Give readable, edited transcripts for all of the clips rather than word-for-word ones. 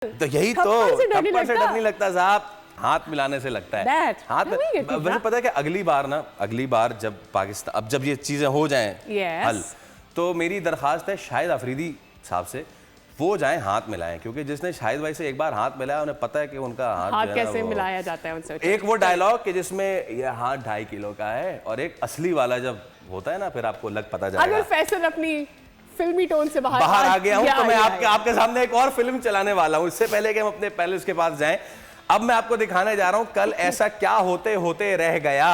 तो यही तो थप्पड़ से डर नहीं लगता साहब, हाथ मिलाने से लगता है। हाथ वैसे पता है कि अगली बार जब पाकिस्तान, अब जब ये चीजें हो जाएं हल, तो मेरी दरखास्त है शाहिद अफरीदी साहब से, वो जाएं हाथ मिलाएं, क्योंकि जिसने शाहिद भाई से एक बार हाथ मिलाया उन्हें पता है कि उनका हाथ कैसे मिलाया जाता है उनसे। एक वो डायलॉग कि जिसमें ये हाथ 2.5 किलो का है, और एक असली वाला जब होता है ना, फिर आपको लग पता जाएगा। अगर फैसल अपनी फिल्मी टोन से बाहर आ गया हूं तो मैं आपके सामने एक और फिल्म चलाने वाला हूं। इससे पहले कि हम अपने पैलेस के पास जाएं, अब मैं आपको दिखाने जा रहा हूं कल ऐसा क्या होते होते रह गया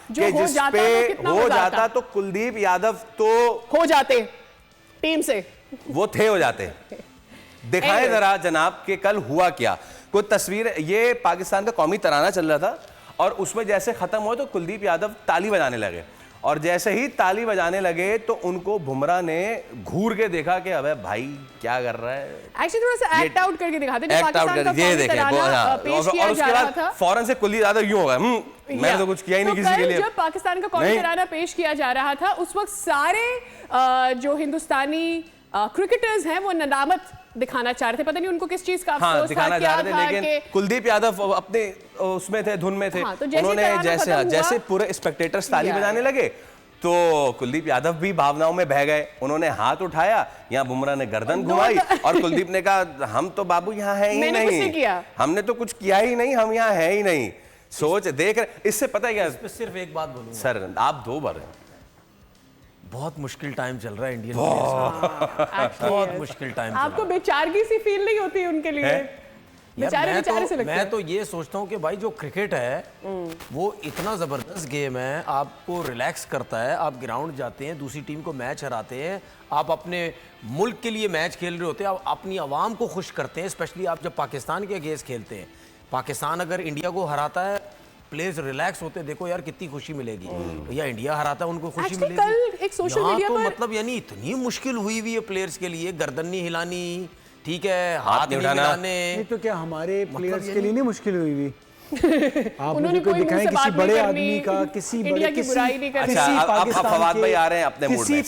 कि जिस पे हो जाता तो कुलदीप यादव तो हो जाते टीम से, वो थे हो जाते। दिखाएं जरा जनाब कि कल हुआ क्या। कोई तस्वीर, ये पाकिस्तान का कौमी तराना चल रहा था और उसमें जैसे खत्म हुआ तो कुलदीप यादव ताली बजाने लगे, और जैसे ही ताली बजाने लगे तो उनको बुमराह ने घूर के देखा कि अबे भाई क्या कर रहा है। एक्चुअली थोड़ा सा एक्ट आउट करके दिखाते हैं, एक्ट आउट करके ये देखें, और उसके बाद फौरन से कुलदीप यादव यूं होगा, मैंने तो कुछ किया ही नहीं किसी के लिए। जब पाकिस्तान का कौमी तराना पेश किया जा रहा था उस वक्त सारे जो हिंदुस्तानी क्रिकेटर्स हैं वो नदामत दिखाना चाह रहे थे, पता नहीं उनको किस चीज का अफसोस दिखाना चाह रहे थे, लेकिन कुलदीप यादव अपने उसमें थे, धुन में थे। तो उन्होंने जैसे पूरे स्पेक्टेटर्स ताली बजाने लगे तो कुलदीप यादव भी भावनाओं में बह गए। उन्होंने हाथ उठाया, यहाँ बुमराह ने गर्दन घुमाई और कुलदीप ने कहा हम तो बाबू यहाँ है ही नहीं, हमने तो कुछ किया ही नहीं, हम यहाँ है ही नहीं। सोच देख रहे, इससे पता है क्या, सिर्फ एक बात बोलूं सर, आप 2 बार बहुत मुश्किल टाइम चल रहा है इंडियन बहुत मुश्किल टाइम। आपको बेचारगी सी फील नहीं होती उनके लिए? मैं तो ये सोचता हूँ कि भाई जो क्रिकेट है वो इतना ज़बरदस्त गेम है, आपको रिलैक्स करता है। आप ग्राउंड जाते हैं, दूसरी टीम को मैच हराते हैं, आप अपने मुल्क के लिए मैच खेल रहे होते हैं, आप अपनी आवाम को खुश करते हैं। स्पेशली आप जब पाकिस्तान के अगेंस्ट खेलते हैं, पाकिस्तान अगर इंडिया को हराता है, प्लेयर्स रिलैक्स होते, देखो यार कितनी खुशी मिलेगी, या इंडिया हराता है उनको खुशी मिलेगी। कल एक सोशल मीडिया पर मतलब यानी इतनी मुश्किल हुई हुई है प्लेयर्स के लिए, गर्दन नहीं हिलानी, ठीक है, हाथ नहीं मिलाने। नहीं तो क्या हमारे प्लेयर्स के लिए नहीं मुश्किल हुई हुई? आप मुझे कोई दिखाएं किसी बड़े आदमी का, किसी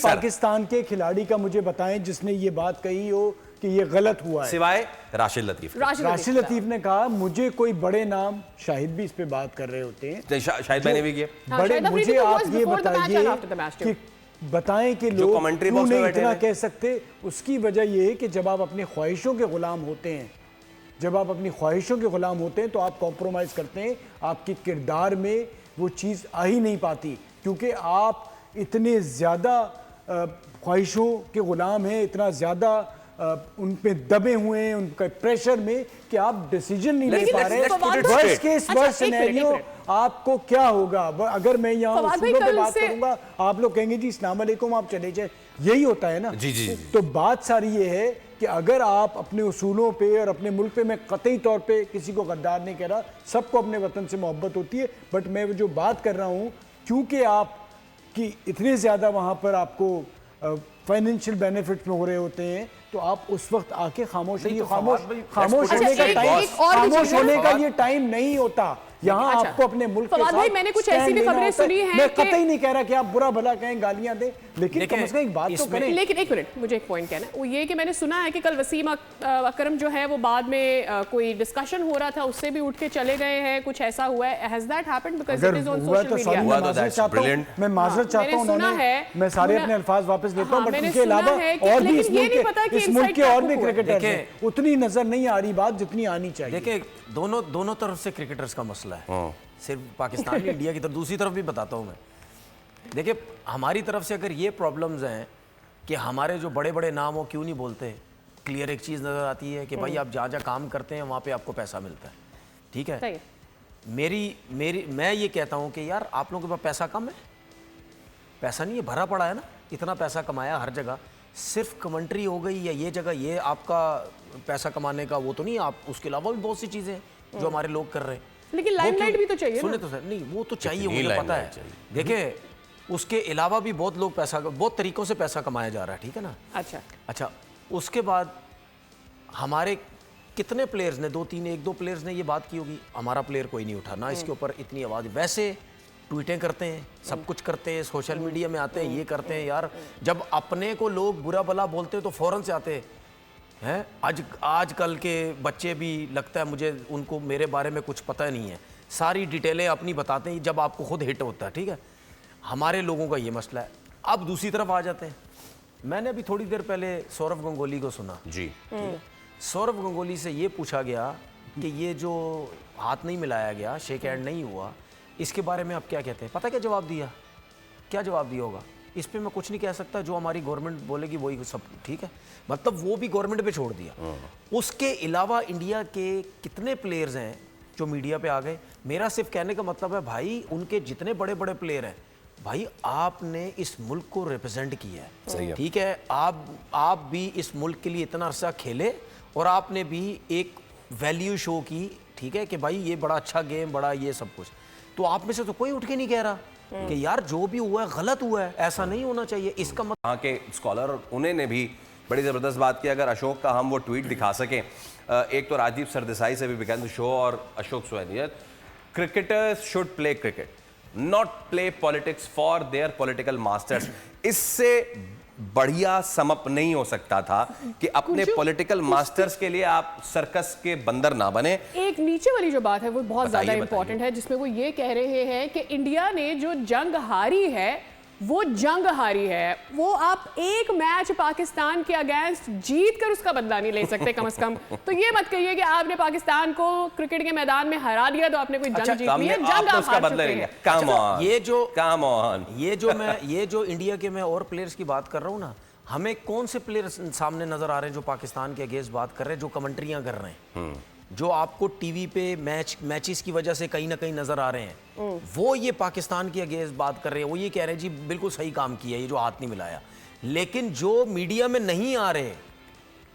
पाकिस्तान के खिलाड़ी का मुझे बताएं जिसने ये बात कही हो कि ये गलत हुआ है, सिवाय राशिद लतीफ। राशिद लतीफ ने कहा मुझे कोई बड़े नाम, शाहिद भी इस पे बात कर रहे होते हैं, शाहिद भाई ने भी किया बड़े। मुझे आप ये बताइए कि बताएं कि लोग क्यों नहीं इतना कह सकते। उसकी वजह ये है कि जब आप अपनी ख्वाहिशों के गुलाम होते हैं, जब आप अपनी ख्वाहिशों के गुलाम होते हैं तो आप कॉम्प्रोमाइज़ करते हैं, आपके किरदार में वो चीज़ आ ही नहीं पाती, क्योंकि आप इतने ज़्यादा ख्वाहिशों के गुलाम हैं, इतना ज़्यादा उन पे दबे हुए हैं, उनके प्रेशर में, कि आप डिसीजन नहीं ले पा रहे। वर्स्ट केस वर्स्ट सिनेरियो आपको क्या होगा? अगर मैं यहाँ उसूलों पे बात करूंगा, आप लोग कहेंगे जी अस्सलाम वालेकुम आप चले जाए, यही होता है ना। जी। तो बात सारी ये है कि अगर आप अपने उसूलों पे और अपने मुल्क पे, मैं कतई तौर पे किसी को गद्दार नहीं कह रहा, सबको अपने वतन से मोहब्बत होती है, बट मैं जो बात कर रहा हूँ, क्योंकि आप कि इतने ज़्यादा वहाँ पर आपको फाइनेंशियल बेनिफिट्स में हो रहे होते हैं, तो आप उस वक्त आके खामोश होने का ये टाइम नहीं होता। यहाँ आपको अपने मुल्क के साथ मैंने कुछ ऐसी भी खबरें सुनी हैं, मैं कतई नहीं कह रहा कि आप बुरा भला कहें, गालियां दें, लेकिन कम से कम एक बात तो करें। लेकिन एक मिनट, मुझे एक पॉइंट कहना है, वो ये कि मैंने सुना है कि कल वसीम अकरम जो है वो बाद में कोई डिस्कशन हो रहा था, उससे भी उठ के चले गए हैं, कुछ ऐसा हुआ है? Has that happened? Because it is on social media. मैं माजरत चाहता हूं, मैं सारे अपने अल्फाज वापस लेता हूं, बट उसके अलावा और भी इस मुल्क के और भी क्रिकेटर हैं, उतनी नजर नहीं आ रही बात जितनी आनी चाहिए। देखिए दोनों तरफ से क्रिकेटर्स का मसला है, सिर्फ पाकिस्तान में, इंडिया की तरफ, दूसरी तरफ भी बताता हूं मैं। देखिए हमारी तरफ से अगर ये प्रॉब्लम्स हैं कि हमारे जो बड़े बड़े नाम हो क्यों नहीं बोलते, क्लियर एक चीज़ नज़र आती है कि भाई आप जहाँ जहाँ काम करते हैं वहाँ पे आपको पैसा मिलता है, ठीक है। मैं ये कहता हूँ कि यार आप लोगों के पास पैसा कम है, पैसा नहीं है, भरा पड़ा है ना, इतना पैसा कमाया हर जगह, सिर्फ कमेंट्री हो गई या ये जगह ये आपका पैसा कमाने का वो तो नहीं, आप उसके अलावा भी बहुत सी चीज़ें हैं जो हमारे लोग कर रहे हैं। लेकिन लाइमलाइट भी तो चाहिए। सुने तो सर, नहीं वो तो चाहिए, मुझे पता है। देखिए उसके अलावा भी बहुत लोग पैसा, बहुत तरीकों से पैसा कमाया जा रहा है, ठीक है ना। अच्छा उसके बाद हमारे कितने प्लेयर्स ने, 1-2 प्लेयर्स ने ये बात की होगी, हमारा प्लेयर कोई नहीं उठा ना, इसके ऊपर इतनी आवाज़, वैसे ट्वीटें करते हैं, सब कुछ करते हैं, सोशल मीडिया में आते हैं, ये करते हैं। यार जब अपने को लोग बुरा भला बोलते हैं तो फौरन से आते हैं हैं। आजकल के बच्चे भी लगता है मुझे उनको मेरे बारे में कुछ पता नहीं है, सारी डिटेलें अपनी बताते हैं जब आपको खुद हिट होता है, ठीक है। हमारे लोगों का ये मसला है। अब दूसरी तरफ आ जाते हैं, मैंने अभी थोड़ी देर पहले सौरव गंगोली को सुना जी। सौरव गंगोली से ये पूछा गया कि ये जो हाथ नहीं मिलाया गया, शेक हैंड नहीं हुआ, इसके बारे में आप क्या कहते हैं? पता क्या जवाब दिया? क्या जवाब दिया होगा? इस पे मैं कुछ नहीं कह सकता, जो हमारी गवर्नमेंट बोलेगी वही सब ठीक है। मतलब वो भी गवर्नमेंट पे छोड़ दिया। उसके अलावा इंडिया के कितने प्लेयर्स हैं जो मीडिया पे आ गए। मेरा सिर्फ कहने का मतलब है भाई, उनके जितने बड़े बड़े प्लेयर हैं भाई, आपने इस मुल्क को रिप्रेजेंट किया है, सही है। ठीक है। आप भी इस मुल्क के लिए इतना अरसा खेले और आपने भी एक वैल्यू शो की, ठीक है, कि भाई ये बड़ा अच्छा गेम, बड़ा ये सब कुछ। तो आप में से तो कोई उठ के नहीं कह रहा कि यार जो भी हुआ है गलत हुआ है, ऐसा नहीं होना चाहिए। इसका मतलब वहाँ के स्कॉलर उन्होंने भी बड़ी ज़बरदस्त बात की। अगर अशोक का हम वो ट्वीट दिखा सकें, एक तो राजीव सरदेसाई से भी बिगैन द शो और अशोक सुवैनियत, cricketers should play cricket, not play politics for their political masters. इससे बढ़िया समअप नहीं हो सकता था कि अपने पॉलिटिकल मास्टर्स के लिए आप सर्कस के बंदर ना बने। एक नीचे वाली जो बात है वो बहुत ज्यादा बताइए। इंपॉर्टेंट है, जिसमें वो ये कह रहे हैं कि इंडिया ने जो जंग हारी है वो जंग हारी है। वो आप एक मैच पाकिस्तान के अगेंस्ट जीत कर उसका बदला नहीं ले सकते कम से कम। तो ये मत कहिए कि आपने पाकिस्तान को क्रिकेट के मैदान में हरा दिया तो आपने कोई जंग जीत ली है। जंग आप हार चुके हैं। कम ऑन, ये जो इंडिया के मैं और प्लेयर्स की बात कर रहा हूँ ना, हमें कौन से प्लेयर्स सामने नजर आ रहे हैं जो पाकिस्तान के अगेंस्ट बात कर रहे हैं, जो कमेंट्रियां कर रहे हैं, जो आपको टीवी पे मैचेस की वजह से कहीं ना कहीं नजर आ रहे हैं, वो ये पाकिस्तान की अगेंस्ट बात कर रहे हैं। वो ये कह रहे हैं जी बिल्कुल सही काम किया, ये जो हाथ नहीं मिलाया। लेकिन जो मीडिया में नहीं आ रहे,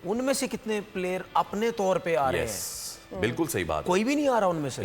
उनमें से कितने प्लेयर अपने तौर पे आ रहे हैं? बिल्कुल सही बात। कोई भी नहीं आ रहा उनमें से।